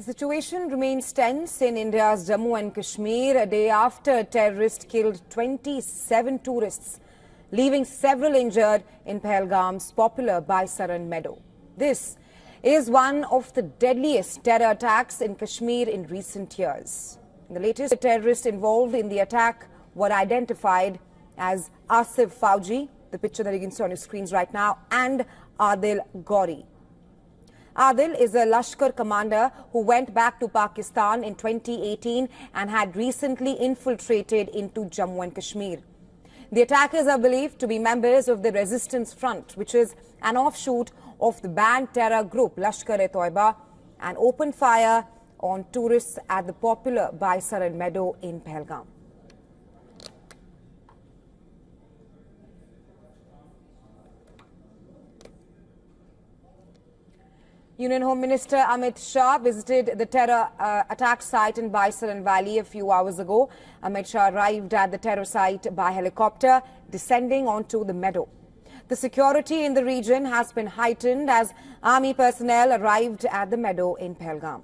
The situation remains tense in India's Jammu and Kashmir a day after terrorists killed 27 tourists, leaving several injured in Pahalgam's popular Baisaran meadow. This is one of the deadliest terror attacks in Kashmir in recent years. The latest terrorists involved in the attack were identified as Asif Fauji, the picture that you can see on your screens right now, and Adil Gauri. Adil is a Lashkar commander who went back to Pakistan in 2018 and had recently infiltrated into Jammu and Kashmir. The attackers are believed to be members of the Resistance Front, which is an offshoot of the banned terror group Lashkar-e-Toiba, and opened fire on tourists at the popular Baisaran meadow in Pahalgam. Union Home Minister Amit Shah visited the terror attack site in Baisaran Valley a few hours ago. Amit Shah arrived at the terror site by helicopter, descending onto the meadow. The security in the region has been heightened as army personnel arrived at the meadow in Pahalgam.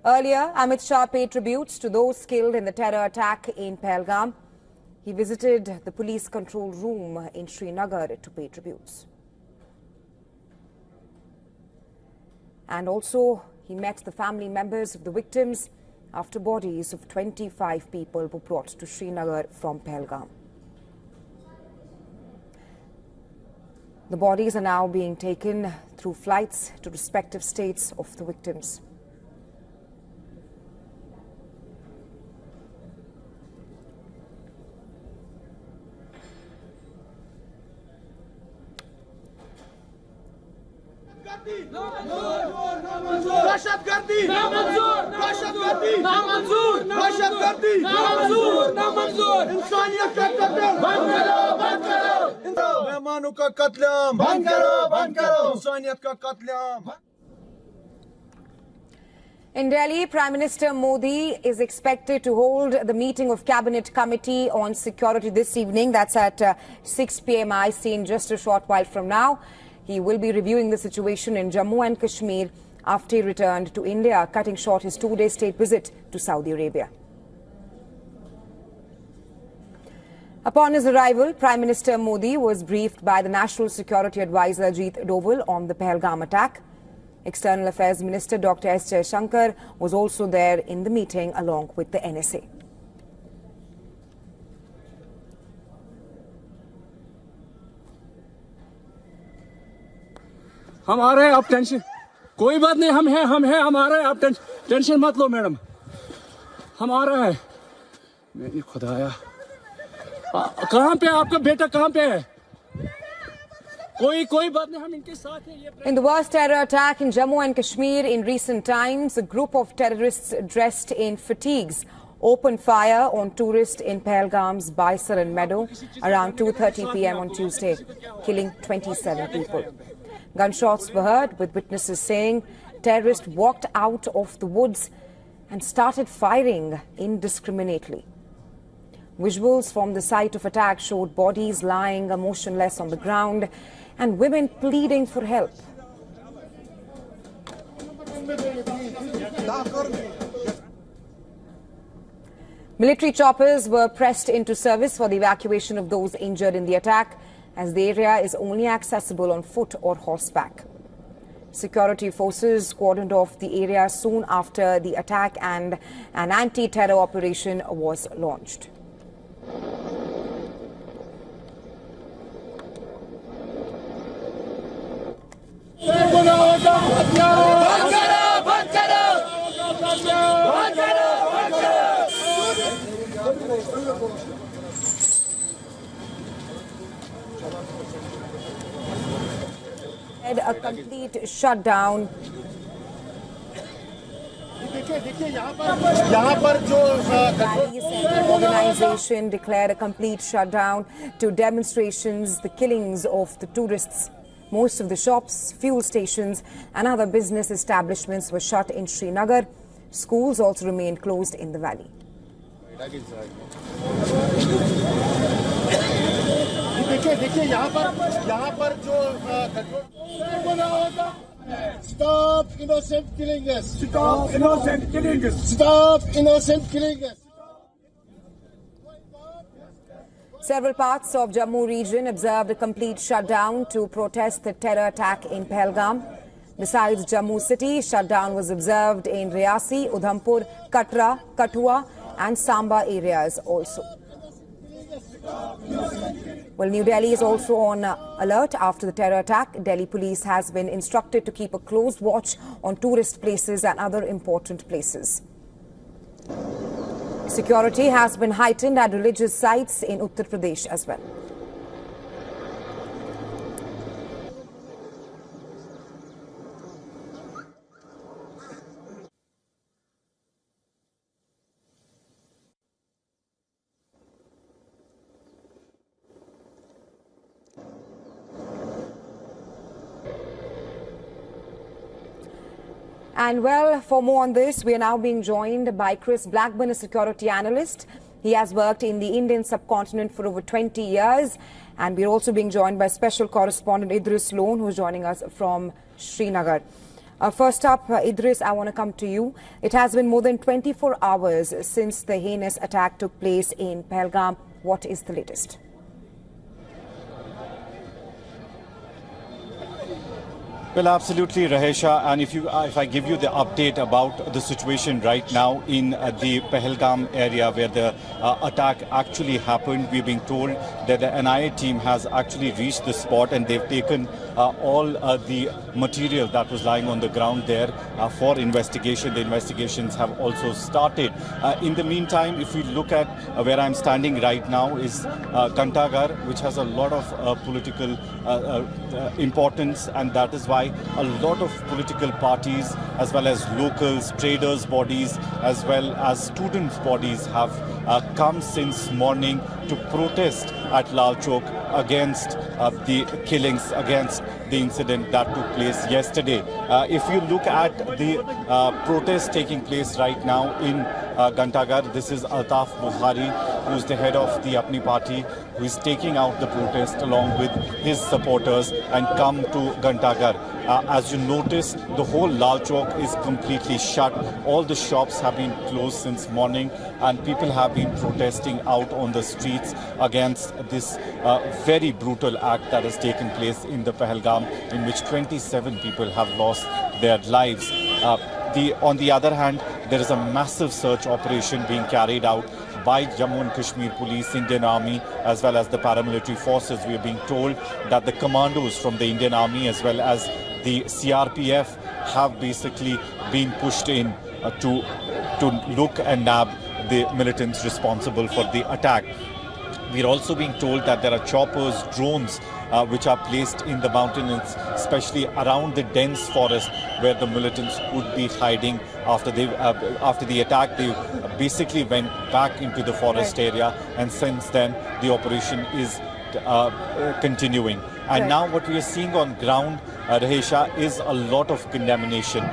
Earlier, Amit Shah paid tributes to those killed in the terror attack in Pahalgam. He visited the police control room in Srinagar to pay tributes. And also, he met the family members of the victims after bodies of 25 people were brought to Srinagar from Pahalgam. The bodies are now being taken through flights to respective states of the victims. In Delhi, Prime Minister Modi is expected to hold the meeting of Cabinet Committee on Security this evening. That's at 6 p.m. IC in just a short while from now. He will be reviewing the situation in Jammu and Kashmir after he returned to India, cutting short his two-day state visit to Saudi Arabia. Upon his arrival, Prime Minister Modi was briefed by the National Security Advisor Ajit Doval on the Pahalgam attack. External Affairs Minister Dr. S. Jaishankar was also there in the meeting along with the NSA. हम आ रहे हैं, आप tension कोई बात नहीं, हम हैं हम आ रहे हैं, आप टेंशन मत लो मैडम, हम आ रहे हैं। मेरी खुदाया, कहाँ पे आपका बेटा, कहाँ पे है? कोई बात नहीं, हम इनके साथ हैं। In the worst terror attack in Jammu and Kashmir in recent times, a group of terrorists dressed in fatigues opened fire on tourists in Pahalgam's Baisaran meadow around 2:30 p.m. on Tuesday, killing 27 people. Gunshots were heard, with witnesses saying terrorists walked out of the woods and started firing indiscriminately. Visuals from the site of attack showed bodies lying motionless on the ground and women pleading for help. Military choppers were pressed into service for the evacuation of those injured in the attack, as the area is only accessible on foot or horseback. Security forces cordoned off the area soon after the attack and an anti-terror operation was launched. A complete shutdown. Organization declared a complete shutdown to demonstrations, the killings of the tourists. Most of the shops, fuel stations and other business establishments were shut in Srinagar. Schools also remained closed in the valley. देखिए यहाँ पर जो Stop innocent killing us. Stop innocent killing us. Stop innocent killing us. Several parts of Jammu region observed a complete shutdown to protest the terror attack in Pahalgam. Besides Jammu city, shutdown was observed in Riyasi, Udhampur, Katra, Kathua and Samba areas also. Well, New Delhi is also on alert after the terror attack. Delhi police has been instructed to keep a close watch on tourist places and other important places. Security has been heightened at religious sites in Uttar Pradesh as well. And well, for more on this, we are now being joined by Chris Blackburn, a security analyst. He has worked in the Indian subcontinent for over 20 years. And we're also being joined by special correspondent Idris Lone, who's joining us from Srinagar. First up, Idris, I want to come to you. It has been more than 24 hours since the heinous attack took place in Pahalgam. What is the latest? Well, absolutely, Rahesha. And if I give you the update about the situation right now in the Pahalgam area where the attack actually happened, we're being told that the NIA team has actually reached the spot and they've taken all the material that was lying on the ground there for investigation. The investigations have also started. In the meantime, if we look at where I'm standing right now is Gantaghar, which has a lot of political importance, and that is why a lot of political parties as well as locals, traders bodies as well as students bodies have come since morning to protest at Lal Chowk against the killings, against the incident that took place yesterday. If you look at the protest taking place right now in Gantaghar, this is Altaf Bukhari, who is the head of the Apni party, who is taking out the protest along with his supporters and come to Gantaghar. As you notice, the whole Lal Chowk is completely shut. All the shops have been closed since morning and people have been protesting out on the streets against this very brutal act that has taken place in the Pahalgam, in which 27 people have lost their lives. On the other hand, there is a massive search operation being carried out by Jammu and Kashmir police, Indian Army, as well as the paramilitary forces. We are being told that the commandos from the Indian Army as well as the CRPF have basically been pushed in to look and nab the militants responsible for the attack. We're also being told that there are choppers, drones, which are placed in the mountains, especially around the dense forest where the militants would be hiding after the attack. They basically went back into the forest area, and since then the operation is continuing. And now what we are seeing on ground, Rahesha, is a lot of condemnation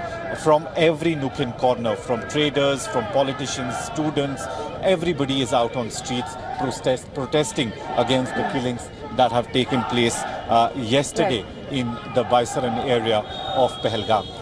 from every nook and corner, from traders, from politicians, students. Everybody is out on streets protesting against the killings that have taken place yesterday in the Baisaran area of Pahalgam.